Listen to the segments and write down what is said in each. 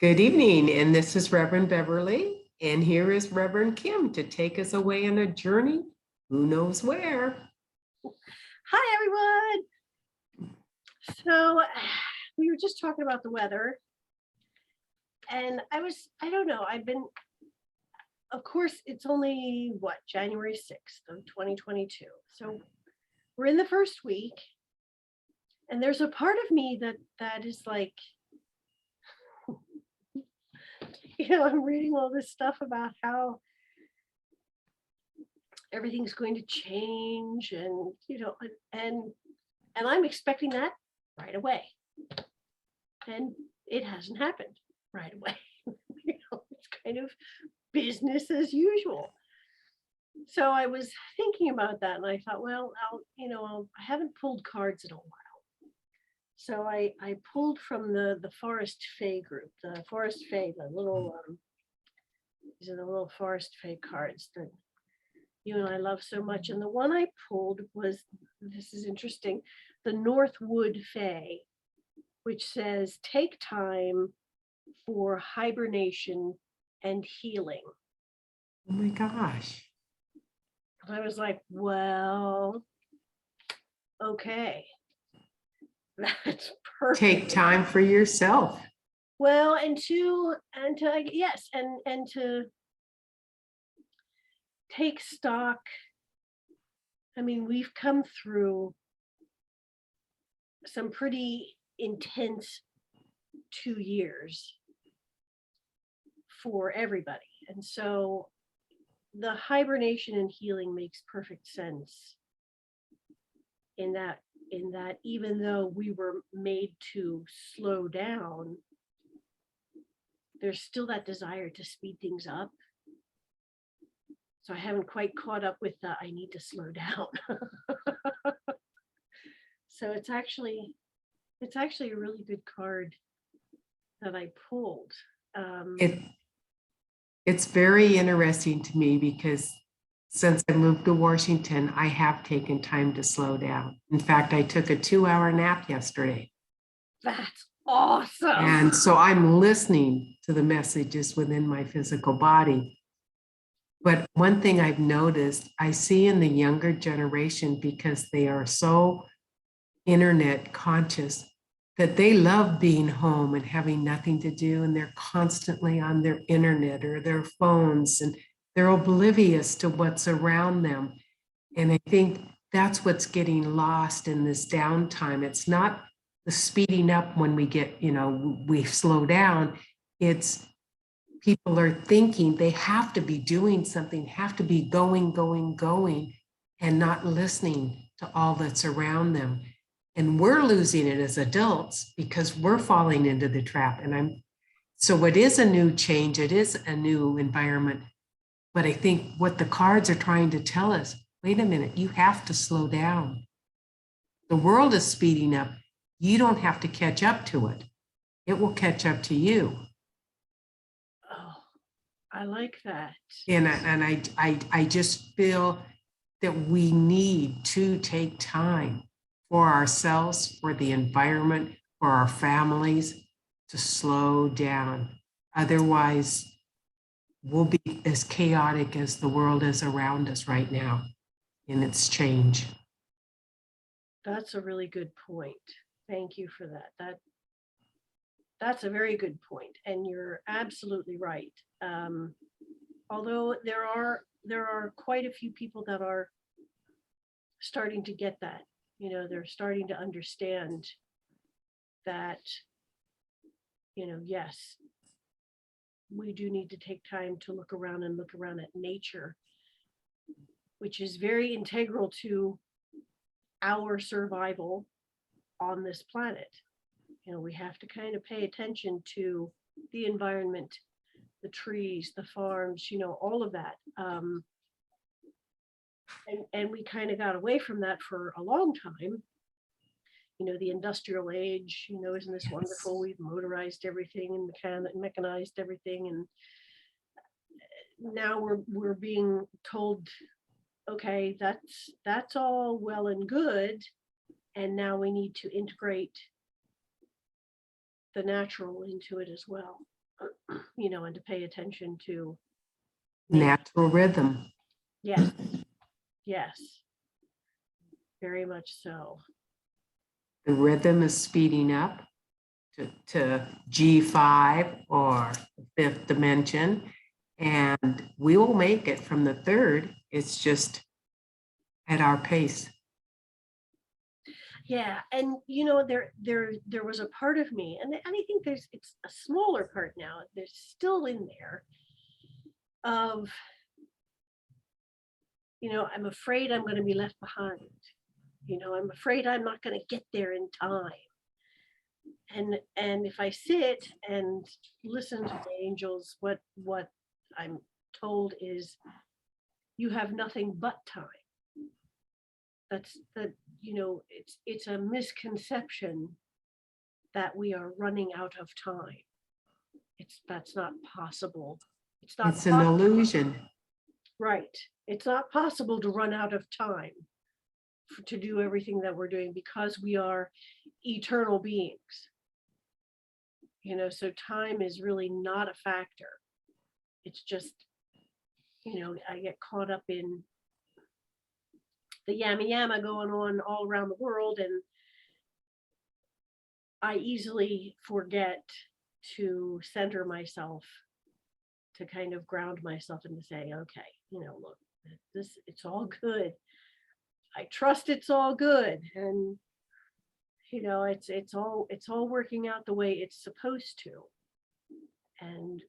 Good evening, and this is Reverend Beverly, and here is Reverend Kim to take us away on a journey, who knows where. Hi, everyone. So we were just talking about the weather, and I don't know, of course, it's only January 6th of 2022. So we're in the first week, and there's a part of me that is like, I'm reading all this stuff about how everything's going to change, and and I'm expecting that right away, and it hasn't happened right away. It's kind of business as usual. So I was thinking about that, and I thought, well, I haven't pulled cards in a while. So I pulled from the Forest Fae group, the Forest Fae, the little these are the little Forest Fae cards that you and I love so much. And the one I pulled was, this is interesting, the Northwood Fae, which says, take time for hibernation and healing. Oh my gosh. I was like, well, okay. That's perfect. Take time for yourself. Well, and to yes, and to take stock. I mean, we've come through some pretty intense 2 years for everybody. And so the hibernation and healing makes perfect sense in that even though we were made to slow down, there's still that desire to speed things up. So I haven't quite caught up with the I need to slow down. So it's actually a really good card that I pulled. It's very interesting to me because since I moved to Washington, I have taken time to slow down. In fact, I took a 2-hour nap yesterday. That's awesome. And so I'm listening to the messages within my physical body. But one thing I've noticed, I see in the younger generation, because they are so internet conscious, that they love being home and having nothing to do, and they're constantly on their internet or their phones, and they're oblivious to what's around them. And I think that's what's getting lost in this downtime. It's not the speeding up when we get, we slow down. It's people are thinking they have to be doing something, have to be going, and not listening to all that's around them. And we're losing it as adults because we're falling into the trap. So it is a new change. It is a new environment. But I think what the cards are trying to tell us, wait a minute, you have to slow down. The world is speeding up. You don't have to catch up to it. It will catch up to you. Oh, I like that. And I just feel that we need to take time for ourselves, for the environment, for our families, to slow down. Otherwise, we'll be as chaotic as the world is around us right now in its change. That's a really good point. Thank you for that. That's a very good point, and you're absolutely right. Although there are quite a few people that are starting to get that. They're starting to understand that, yes, we do need to take time to look around at nature, which is very integral to our survival on this planet. We have to kind of pay attention to the environment, the trees, the farms, all of that. And we kind of got away from that for a long time. The industrial age, isn't this wonderful? We've motorized everything and mechanized everything. And now we're being told, okay, that's all well and good. And now we need to integrate the natural into it as well. and to pay attention to Natural rhythm. yes, yes, very much so. The rhythm is speeding up to G5 or the fifth dimension, and we will make it from the third. It's just at our pace. Yeah, and there was a part of me, and I think it's a smaller part now. There's still in there of, I'm afraid I'm going to be left behind. I'm afraid I'm not going to get there in time. And if I sit and listen to the angels, what I'm told is you have nothing but time. It's a misconception that we are running out of time. That's not possible. It's an illusion. Right. It's not possible to run out of time to do everything that we're doing because we are eternal beings. So time is really not a factor. It's just, I get caught up in the yama going on all around the world, and I easily forget to center myself, to kind of ground myself and to say, okay, look, it's all good. I trust it's all good. And, it's all working out the way it's supposed to. And,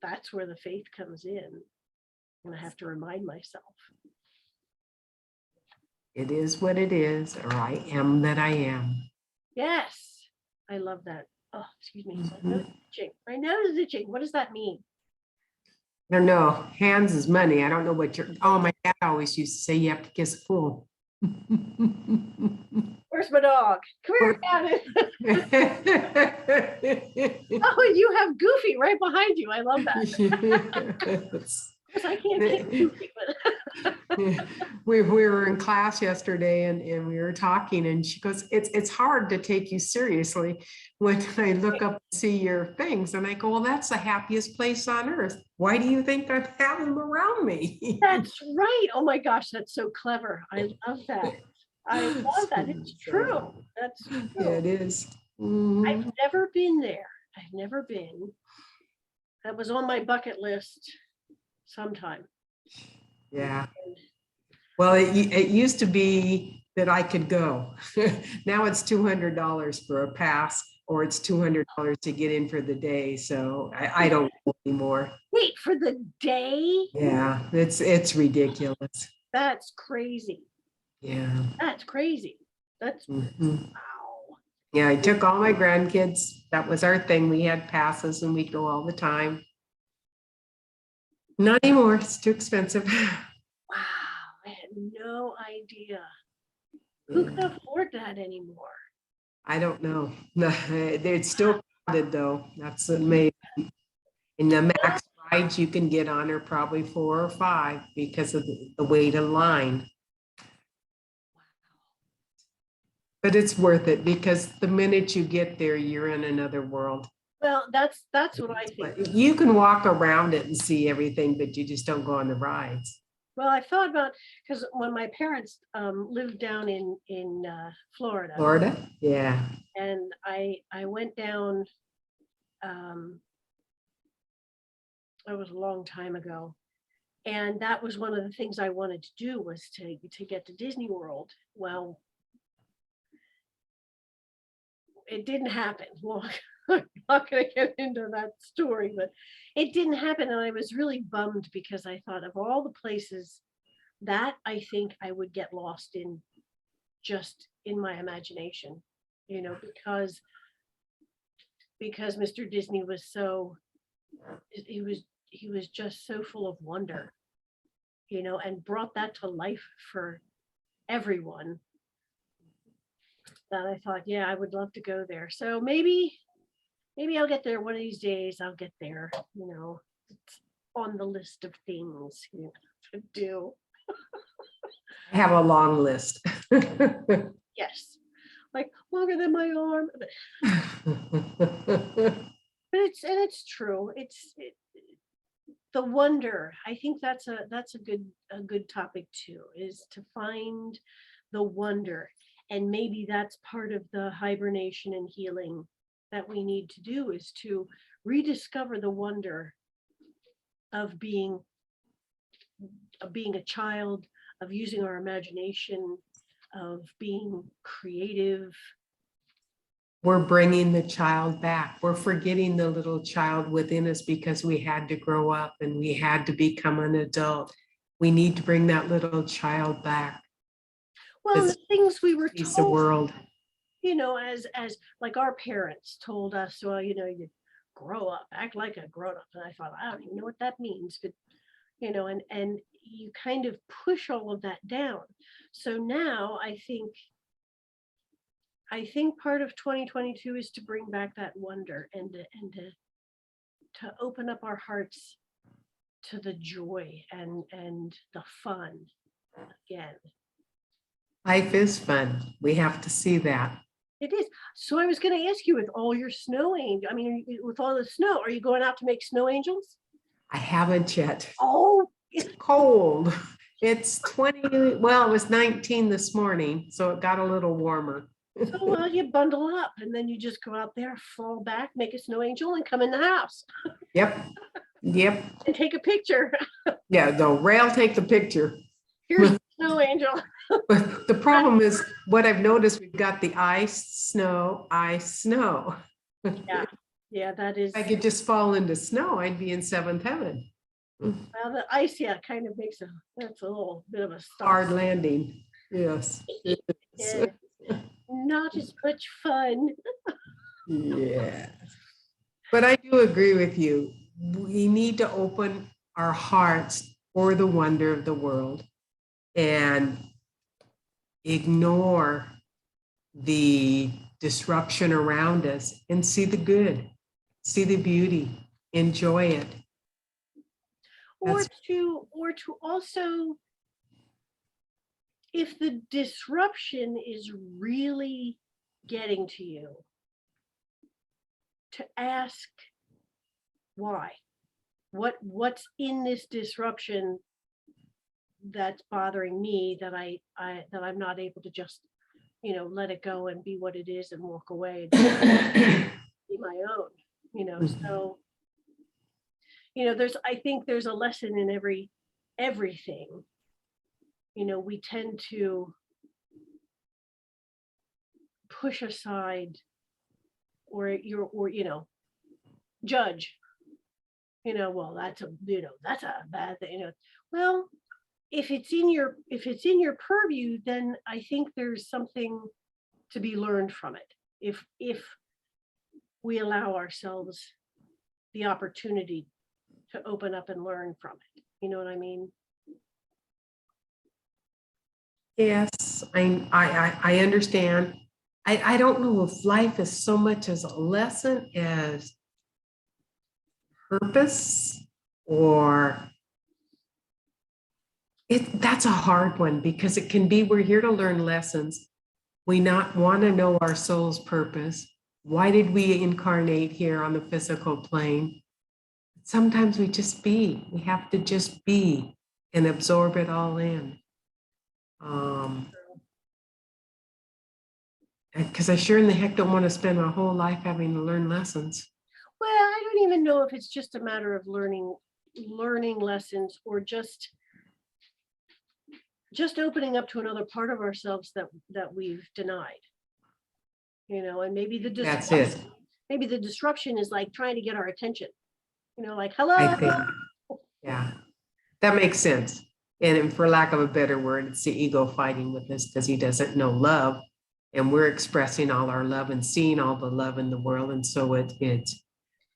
that's where the faith comes in. And I have to remind myself. It is what it is, or I am that I am. Yes, I love that. Oh, excuse me. Mm-hmm. My nose is itching. What does that mean? I don't know. Hands is money. I don't know what my dad always used to say, you have to kiss a fool. Where's my dog? Come here, Gavin. Oh, you have Goofy right behind you. I love that. Because I can't kiss Goofy, but we were in class yesterday and we were talking, and she goes, it's hard to take you seriously when I look up and see your things. And I go, well, that's the happiest place on earth. Why do you think I have them around me? That's right. Oh my gosh, that's so clever. I love that. I love that. It's true. That's true. Yeah, it is. Mm-hmm. I've never been there. I've never been. That was on my bucket list sometime. Yeah. Well, it used to be that I could go. Now it's $200 for a pass, or it's $200 to get in for the day. So I don't know anymore. Wait, for the day? Yeah, it's ridiculous. That's crazy. Yeah. That's crazy. That's Mm-hmm. wow. Yeah, I took all my grandkids. That was our thing. We had passes and we'd go all the time. Not anymore. It's too expensive. Wow, I had no idea. Who can afford that anymore? I don't know. It's still crowded though. That's amazing. And the max rides you can get on are probably 4 or 5 because of the wait in line. But it's worth it because the minute you get there, you're in another world. Well, that's what I think. You can walk around it and see everything, but you just don't go on the rides. Well, I thought about, because when my parents lived down in Florida. Florida, yeah. And I went down. It was a long time ago, and that was one of the things I wanted to do, was to get to Disney World. Well, it didn't happen. Well, I'm not going to get into that story, but it didn't happen. And I was really bummed because I thought, of all the places that I think I would get lost in, just in my imagination, because Mr. Disney was he was just so full of wonder, and brought that to life for everyone, that I thought, yeah, I would love to go there. So maybe I'll get there one of these days. I'll get there, it's on the list of things to do. I have a long list. Yes. like longer than my arm. But it's true. The wonder. I think that's a good topic too, is to find the wonder. And maybe that's part of the hibernation and healing that we need to do, is to rediscover the wonder of being a child, of using our imagination, of being creative. We're bringing the child back. We're forgetting the little child within us because we had to grow up and we had to become an adult. We need to bring that little child back. Well, the This things we were piece of told, world. as like our parents told us, well, you grow up, act like a grown up. And I thought, I don't even know what that means, but and you kind of push all of that down. So now I think part of 2022 is to bring back that wonder, and to open up our hearts to the joy and the fun again. Life is fun. We have to see that. It is. So I was going to ask you, with all your snow angels, with all the snow, are you going out to make snow angels? I haven't yet. Oh, It's cold. It's 20, well, it was 19 this morning, so it got a little warmer. so well, you bundle up and then you just go out there, fall back, make a snow angel, and come in the house. Yep. Yep. And take a picture. Yeah, the rail take the picture. Here's the snow angel. But the problem is, what I've noticed, we've got the ice, snow, ice, snow. Yeah, that is. If I could just fall into snow, I'd be in seventh heaven. Well, the ice, kind of makes that's a little bit of a stop. Hard landing. Yes. Yeah. Not as much fun. Yeah. But I do agree with you. We need to open our hearts for the wonder of the world and ignore the disruption around us and see the good, see the beauty, enjoy it. Or to also, if the disruption is really getting to you, to ask why. What's in this disruption that's bothering me, that I'm not able to just let it go and be what it is and walk away and be my own. So I think there's a lesson in everything. We tend to push aside or judge, well, that's a bad thing. Well, if it's in your purview, then I think there's something to be learned from it. If we allow ourselves the opportunity to open up and learn from it. You know what I mean? Yes, I understand. I don't know if life is so much as a lesson as purpose, or that's a hard one, because it can be, we're here to learn lessons. We not want to know our soul's purpose. Why did we incarnate here on the physical plane? Sometimes we have to just be and absorb it all in. Because I sure in the heck don't want to spend my whole life having to learn lessons. Well, I don't even know if it's just a matter of learning lessons, or just opening up to another part of ourselves that we've denied. And maybe That's it. maybe the disruption is like trying to get our attention. Like, hello. I think, yeah, that makes sense. And for lack of a better word, it's the ego fighting with us because he doesn't know love. And we're expressing all our love and seeing all the love in the world. And so it's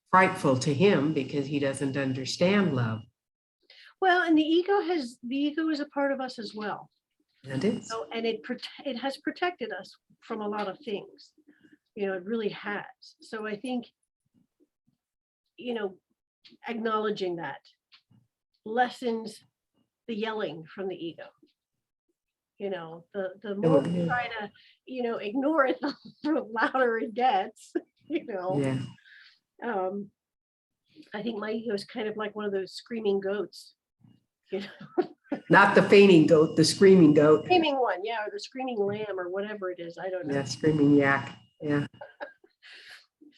frightful to him because he doesn't understand love. Well, and the ego is a part of us as well. And it is. So, and it has protected us from a lot of things. It really has. So I think, acknowledging that lessens the yelling from the ego. The more we try to, ignore it, the louder it gets, Yeah. I think my ego is kind of like one of those screaming goats, Not the fainting goat, the screaming goat. screaming one, yeah, or the screaming lamb or whatever it is. I don't know. Yeah, screaming yak. Yeah.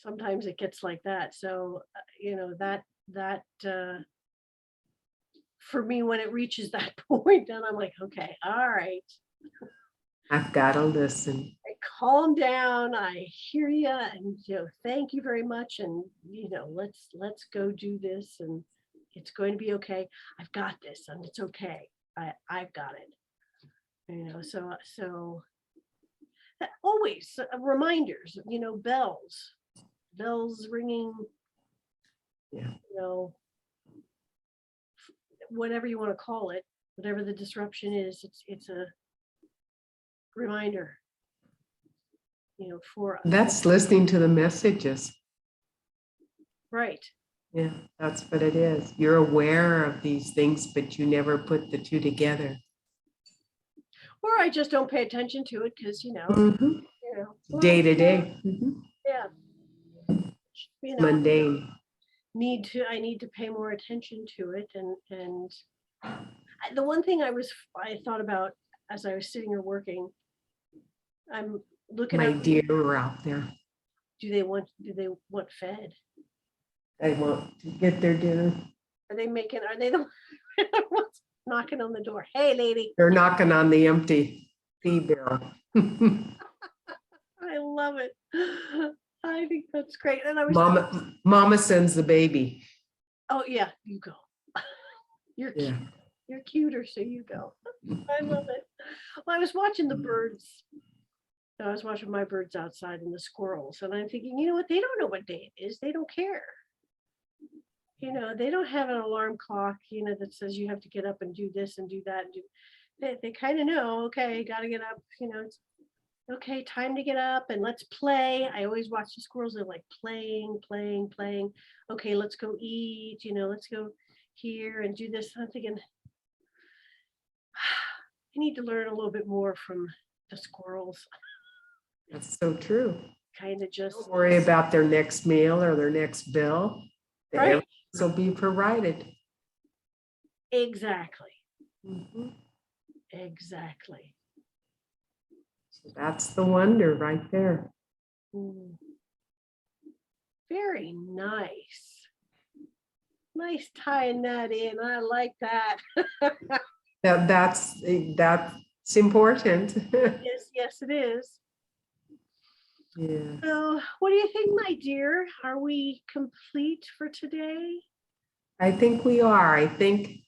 Sometimes it gets like that. So, that for me, when it reaches that point, then I'm like, okay, all right, I've got to listen. I calm down. I hear you, and thank you very much, and let's go do this, and it's going to be okay. I've got this, and it's okay. I've got it. So always reminders. Bells ringing. Yeah. Whatever you want to call it, whatever the disruption is, it's a reminder. For That's listening to the messages. right. Yeah, that's what it is. You're aware of these things, but you never put the two together. Or I just don't pay attention to it because Day to day. yeah, Mundane. I need to pay more attention to it, and the one thing I thought about as I was sitting here working, I'm looking My at deer are out there. do they want fed? They want to get their dinner. Are they the ones knocking on the door? Hey, lady. They're knocking on the empty feed barrel. I love it. I think that's great. And I was Mama sends the baby. Oh yeah, you go. You're cute. You're cuter, so you go. I love it. Well, I was watching the birds. I was watching my birds outside and the squirrels, and I'm thinking, you know what? They don't know what day it is. They don't care. They don't have an alarm clock, that says you have to get up and do this and do that. They kind of know, okay, got to get up, it's okay, time to get up and let's play. I always watch the squirrels. They're like playing. Okay, let's go eat, let's go here and do this. I'm thinking, I need to learn a little bit more from the squirrels. That's so true. Kind of just don't worry about their next meal or their next bill. Right. Will be provided. Exactly. Exactly. So that's the wonder right there. Very nice. Nice tying that in. I like that. That's important. Yes, it is. Yeah. So, what do you think, my dear? Are we complete for today? I think we are. I think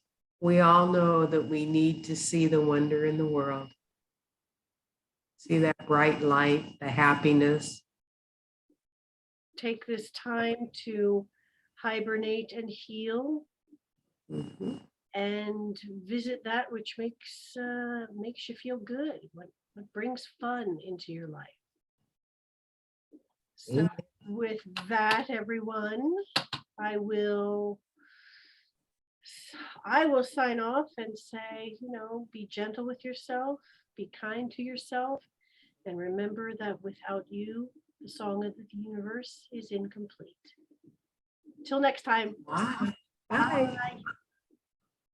we all know that we need to see the wonder in the world. See that bright light, the happiness. Take this time to hibernate and heal, and visit that which makes you feel good. What brings fun into your life. So with that, everyone, I will sign off and say, be gentle with yourself, be kind to yourself, and remember that without you, the song of the universe is incomplete. Till next time. Bye. Bye.